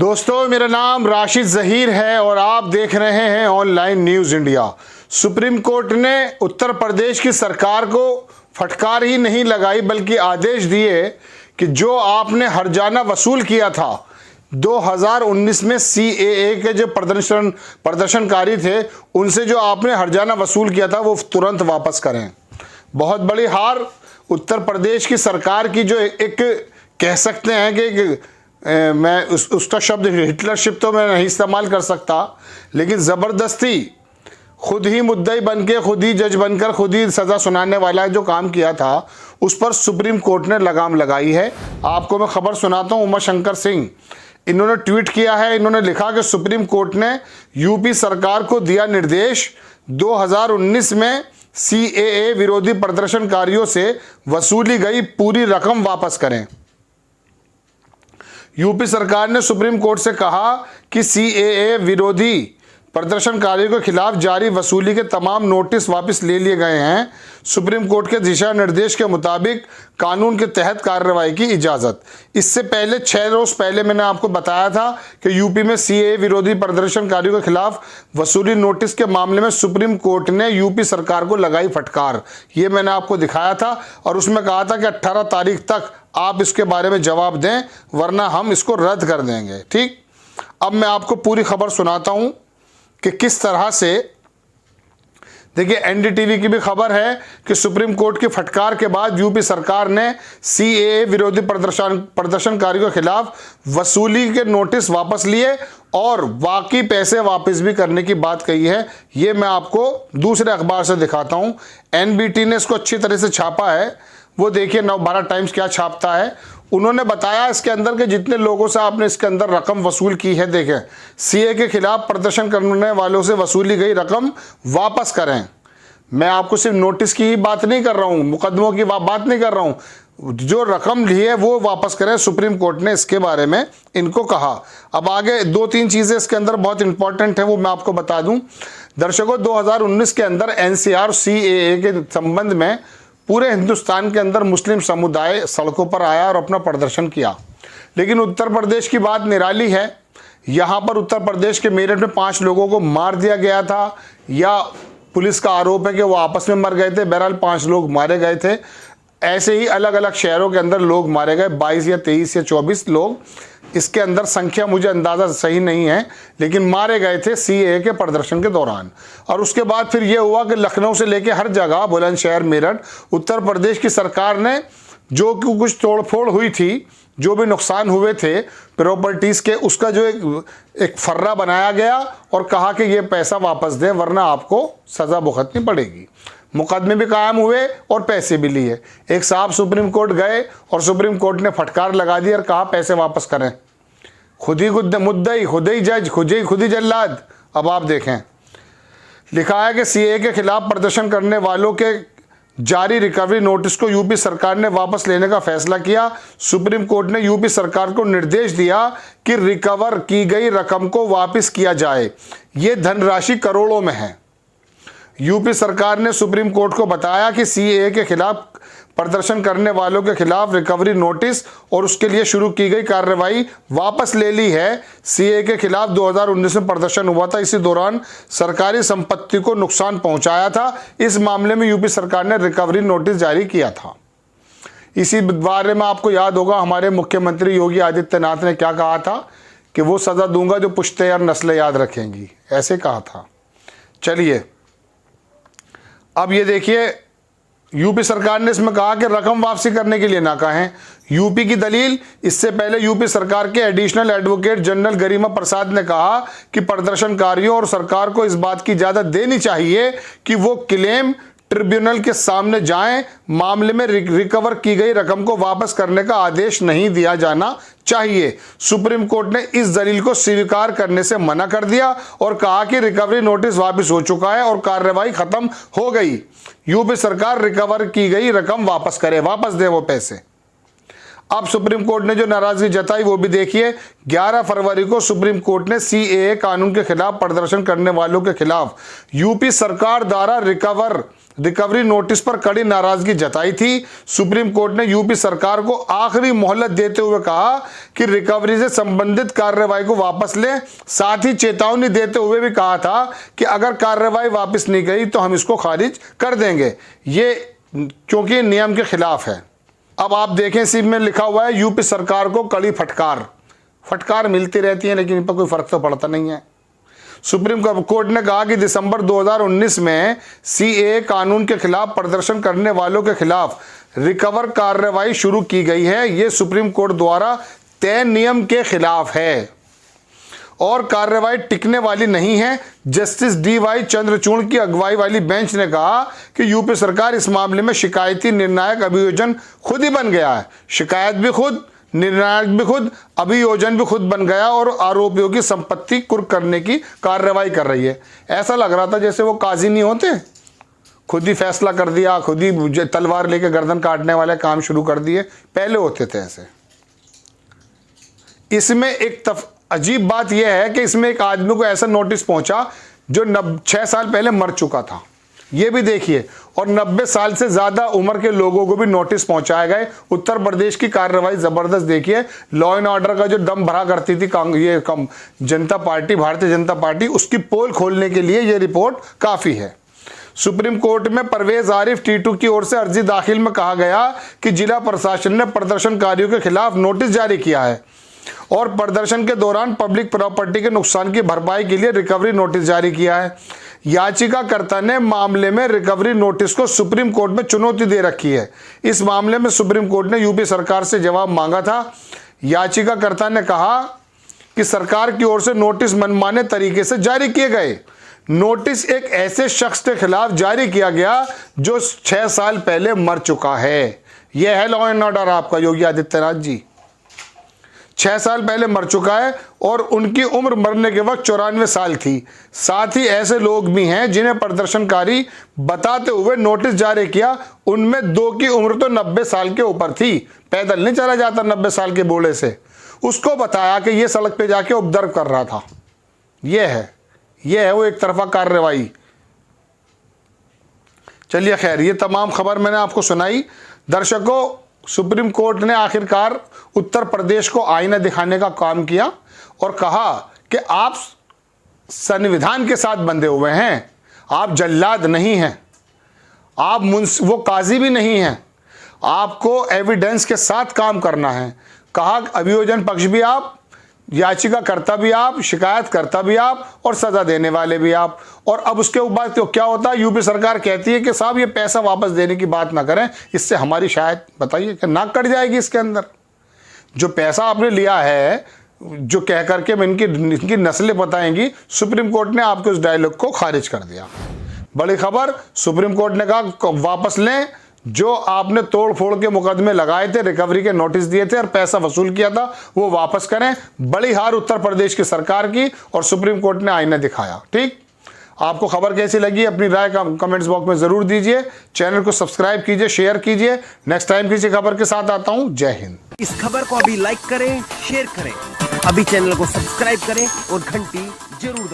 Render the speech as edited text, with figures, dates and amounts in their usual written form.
दोस्तों, मेरा नाम राशिद ज़हीर है और आप देख रहे हैं online news India. Supreme court ने उत्तर प्रदेश की सरकार को फटकार ही नहीं लगाई बल्कि आदेश दिए कि जो आपने हर्जाना वसूल किया था 2019 में सीएए के जो प्रदर्शनकारी थे, उनसे जो आपने हर्जाना वसूल किया था वो तुरंत वापस करें। बहुत बड़ी हार उत्तर प्रदेश की सरकार की, जो एक कह सकते हैं कि मैं उसका शब्द हिटलरशिप तो मैं नहीं इस्तेमाल कर सकता, लेकिन ज़बरदस्ती खुद ही मुद्दई बन के, खुद ही जज बनकर, खुद ही सज़ा सुनाने वाला जो काम किया था, उस पर सुप्रीम कोर्ट ने लगाम लगाई है। आपको मैं खबर सुनाता हूँ। उमा शंकर सिंह, इन्होंने ट्वीट किया है। इन्होंने लिखा कि सुप्रीम कोर्ट ने यूपी सरकार को दिया निर्देश, 2019 में सीएए विरोधी प्रदर्शनकारियों से वसूली गई पूरी रकम वापस करें। यूपी सरकार ने सुप्रीम कोर्ट से कहा कि सीएए विरोधी प्रदर्शनकारियों के खिलाफ जारी वसूली के तमाम नोटिस वापस ले लिए गए हैं। सुप्रीम कोर्ट के दिशा निर्देश के मुताबिक कानून के तहत कार्रवाई की इजाज़त। इससे पहले 6 रोज़ पहले मैंने आपको बताया था कि यूपी में सीएए विरोधी प्रदर्शनकारियों के खिलाफ वसूली नोटिस के मामले में सुप्रीम कोर्ट ने यूपी सरकार को लगाई फटकार। ये मैंने आपको दिखाया था और उसमें कहा था कि 18 तारीख तक आप इसके बारे में जवाब दें, वरना हम इसको रद्द कर देंगे। ठीक, अब मैं आपको पूरी खबर सुनाता हूं कि किस तरह से। देखिए, एनडीटीवी की भी खबर है कि सुप्रीम कोर्ट की फटकार के बाद यूपी सरकार ने सीएए विरोधी प्रदर्शनकारियों के खिलाफ वसूली के नोटिस वापस लिए और बाकी पैसे वापस भी करने की बात कही है। ये मैं आपको दूसरे अखबार से दिखाता हूं। एनबीटी ने इसको अच्छी तरह से छापा है। वो देखिए, नवभारत टाइम्स क्या छापता है। उन्होंने बताया इसके अंदर के जितने लोगों से आपने इसके अंदर रकम वसूल की है, देखें, सीए के खिलाफ प्रदर्शन करने वालों से वसूली गई रकम वापस करें। मैं आपको सिर्फ नोटिस की ही बात नहीं कर रहा हूं, मुकदमों की बात नहीं कर रहा हूं, जो रकम ली है वो वापस करें। सुप्रीम कोर्ट ने इसके बारे में इनको कहा। अब आगे 2-3 चीज़ें इसके अंदर बहुत इंपॉर्टेंट है, वो मैं आपको बता दूं। दर्शकों, 2019 के अंदर एनसीआर सीएए के संबंध में पूरे हिंदुस्तान के अंदर मुस्लिम समुदाय सड़कों पर आया और अपना प्रदर्शन किया, लेकिन उत्तर प्रदेश की बात निराली है। यहाँ पर उत्तर प्रदेश के मेरठ में 5 लोगों को मार दिया गया था, या पुलिस का आरोप है कि वो आपस में मर गए थे। बहरहाल 5 लोग मारे गए थे। ऐसे ही अलग अलग शहरों के अंदर लोग मारे गए, 22 या 23 या 24 लोग। इसके अंदर संख्या मुझे अंदाज़ा सही नहीं है, लेकिन मारे गए थे सीएए के प्रदर्शन के दौरान। और उसके बाद फिर ये हुआ कि लखनऊ से लेकर हर जगह, बुलंदशहर, मेरठ, उत्तर प्रदेश की सरकार ने जो कि कुछ तोड़फोड़ हुई थी, जो भी नुकसान हुए थे प्रॉपर्टीज़ के, उसका जो एक फर्रा बनाया गया और कहा कि ये पैसा वापस दें वरना आपको सज़ा भुगतनी पड़ेगी। मुकदमे भी कायम हुए और पैसे भी लिए। एक साहब सुप्रीम कोर्ट गए और सुप्रीम कोर्ट ने फटकार लगा दी और कहा पैसे वापस करें। खुद ही मुद्दई, खुद ही जज, खुद ही जल्लाद। अब आप देखें, लिखा है कि सीए के खिलाफ प्रदर्शन करने वालों के जारी रिकवरी नोटिस को यूपी सरकार ने वापस लेने का फैसला किया। सुप्रीम कोर्ट ने यूपी सरकार को निर्देश दिया कि रिकवर की गई रकम को वापस किया जाए। ये धनराशि करोड़ों में है। यूपी सरकार ने सुप्रीम कोर्ट को बताया कि सीएए के खिलाफ प्रदर्शन करने वालों के खिलाफ रिकवरी नोटिस और उसके लिए शुरू की गई कार्रवाई वापस ले ली है। सीएए के खिलाफ 2019 में प्रदर्शन हुआ था, इसी दौरान सरकारी संपत्ति को नुकसान पहुंचाया था। इस मामले में यूपी सरकार ने रिकवरी नोटिस जारी किया था। इसी बारे में आपको याद होगा, हमारे मुख्यमंत्री योगी आदित्यनाथ ने क्या कहा था कि वो सज़ा दूंगा जो पुश्ते और नस्लें याद रखेंगी, ऐसे कहा था। चलिए, अब ये देखिए, यूपी सरकार ने इसमें कहा कि रकम वापसी करने के लिए ना कहें। यूपी की दलील, इससे पहले यूपी सरकार के एडिशनल एडवोकेट जनरल गरिमा प्रसाद ने कहा कि प्रदर्शनकारियों और सरकार को इस बात की इजाज़त देनी चाहिए कि वो क्लेम ट्रिब्यूनल के सामने जाएं। मामले में रिकवर की गई रकम को वापस करने का आदेश नहीं दिया जाना चाहिए। सुप्रीम कोर्ट ने इस दलील को स्वीकार करने से मना कर दिया और कहा कि रिकवरी नोटिस वापस हो चुका है और कार्रवाई खत्म हो गई। यूपी सरकार रिकवर की गई रकम वापस करे, वापस दे वो पैसे। अब सुप्रीम कोर्ट ने जो नाराजगी जताई वो भी देखिए। 11 फरवरी को सुप्रीम कोर्ट ने सीएए कानून के खिलाफ प्रदर्शन करने वालों के खिलाफ यूपी सरकार द्वारा रिकवरी नोटिस पर कड़ी नाराजगी जताई थी। सुप्रीम कोर्ट ने यूपी सरकार को आखिरी मोहलत देते हुए कहा कि रिकवरी से संबंधित कार्रवाई को वापस ले। साथ ही चेतावनी देते हुए भी कहा था कि अगर कार्रवाई वापस नहीं गई तो हम इसको खारिज कर देंगे, ये क्योंकि नियम के खिलाफ है। अब आप देखें, इसी में लिखा हुआ है यूपी सरकार को कड़ी फटकार मिलती रहती है, लेकिन इन पर कोई फर्क तो पड़ता नहीं है। सुप्रीम कोर्ट ने कहा कि दिसंबर 2019 में सीएए कानून के खिलाफ प्रदर्शन करने वालों के खिलाफ रिकवर कार्रवाई शुरू की गई है। ये सुप्रीम कोर्ट द्वारा तय नियम के खिलाफ है और कार्रवाई टिकने वाली नहीं है। जस्टिस DY चंद्रचूड़ की अगुवाई वाली बेंच ने कहा कि यूपी सरकार इस मामले में शिकायती निर्णायक अभियोजन खुद ही बन गया है। शिकायत भी खुद, निर्णायक भी खुद, अभियोजन भी खुद बन गया और आरोपियों की संपत्ति कुर्क करने की कार्रवाई कर रही है। ऐसा लग रहा था जैसे वो काजी नहीं होते, खुद ही फैसला कर दिया, खुद ही तलवार लेके गर्दन काटने वाले काम शुरू कर दिए। पहले होते थे ऐसे। इसमें एक अजीब बात यह है कि इसमें एक आदमी को ऐसा नोटिस पहुंचा जो 6 साल पहले मर चुका था, ये भी देखिए, और 90 साल से ज्यादा उम्र के लोगों को भी नोटिस पहुंचाए गए। उत्तर प्रदेश की कार्रवाई जबरदस्त देखिए। लॉ एंड ऑर्डर का जो दम भरा करती थी ये जनता पार्टी, भारतीय जनता पार्टी, उसकी पोल खोलने के लिए ये रिपोर्ट काफी है। सुप्रीम कोर्ट में परवेज आरिफ टीटू की ओर से अर्जी दाखिल में कहा गया कि जिला प्रशासन ने प्रदर्शनकारियों के खिलाफ नोटिस जारी किया है और प्रदर्शन के दौरान पब्लिक प्रॉपर्टी के नुकसान की भरपाई के लिए रिकवरी नोटिस जारी किया है। याचिकाकर्ता ने मामले में रिकवरी नोटिस को सुप्रीम कोर्ट में चुनौती दे रखी है। इस मामले में सुप्रीम कोर्ट ने यूपी सरकार से जवाब मांगा था। याचिकाकर्ता ने कहा कि सरकार की ओर से नोटिस मनमाने तरीके से जारी किए गए। नोटिस एक ऐसे शख्स के खिलाफ जारी किया गया जो 6 साल पहले मर चुका है। यह है लॉ एंड ऑर्डर आपका योगी आदित्यनाथ जी। 6 साल पहले मर चुका है और उनकी उम्र मरने के वक्त 94 साल थी। साथ ही ऐसे लोग भी हैं जिन्हें प्रदर्शनकारी बताते हुए नोटिस जारी किया, उनमें 2 की उम्र तो 90 साल के ऊपर थी। पैदल नहीं चला जाता 90 साल के बूढ़े से। उसको बताया कि ये सड़क पे जाके उपद्रव कर रहा था। यह है वो एक तरफा कार्रवाई। चलिए खैर, ये तमाम खबर मैंने आपको सुनाई। दर्शकों, सुप्रीम कोर्ट ने आखिरकार उत्तर प्रदेश को आईना दिखाने का काम किया और कहा कि आप संविधान के साथ बंधे हुए हैं, आप जल्लाद नहीं हैं, आप वो काजी भी नहीं हैं, आपको एविडेंस के साथ काम करना है। कहा अभियोजन पक्ष भी आप, याचिकाकर्ता भी आप, शिकायतकर्ता भी आप और सजा देने वाले भी आप। और अब उसके बाद तो क्या होता है, यूपी सरकार कहती है कि साहब ये पैसा वापस देने की बात ना करें, इससे हमारी शायद बताइए कि नाक कट जाएगी। इसके अंदर जो पैसा आपने लिया है, जो कह करके इनकी नस्लें बताएंगी, सुप्रीम कोर्ट ने आपके उस डायलॉग को खारिज कर दिया। बड़ी खबर, सुप्रीम कोर्ट ने कहा वापस लें जो आपने तोड़ फोड़ के मुकदमे लगाए थे, रिकवरी के नोटिस दिए थे और पैसा वसूल किया था, वो वापस करें। बड़ी हार उत्तर प्रदेश की सरकार की और सुप्रीम कोर्ट ने आईना दिखाया। ठीक, आपको खबर कैसी लगी अपनी राय कमेंट्स बॉक्स में जरूर दीजिए। चैनल को सब्सक्राइब कीजिए, शेयर कीजिए। नेक्स्ट टाइम किसी खबर के साथ आता हूं। जय हिंद। इस खबर को अभी लाइक करें, शेयर करें, अभी चैनल को सब्सक्राइब करें और घंटी जरूर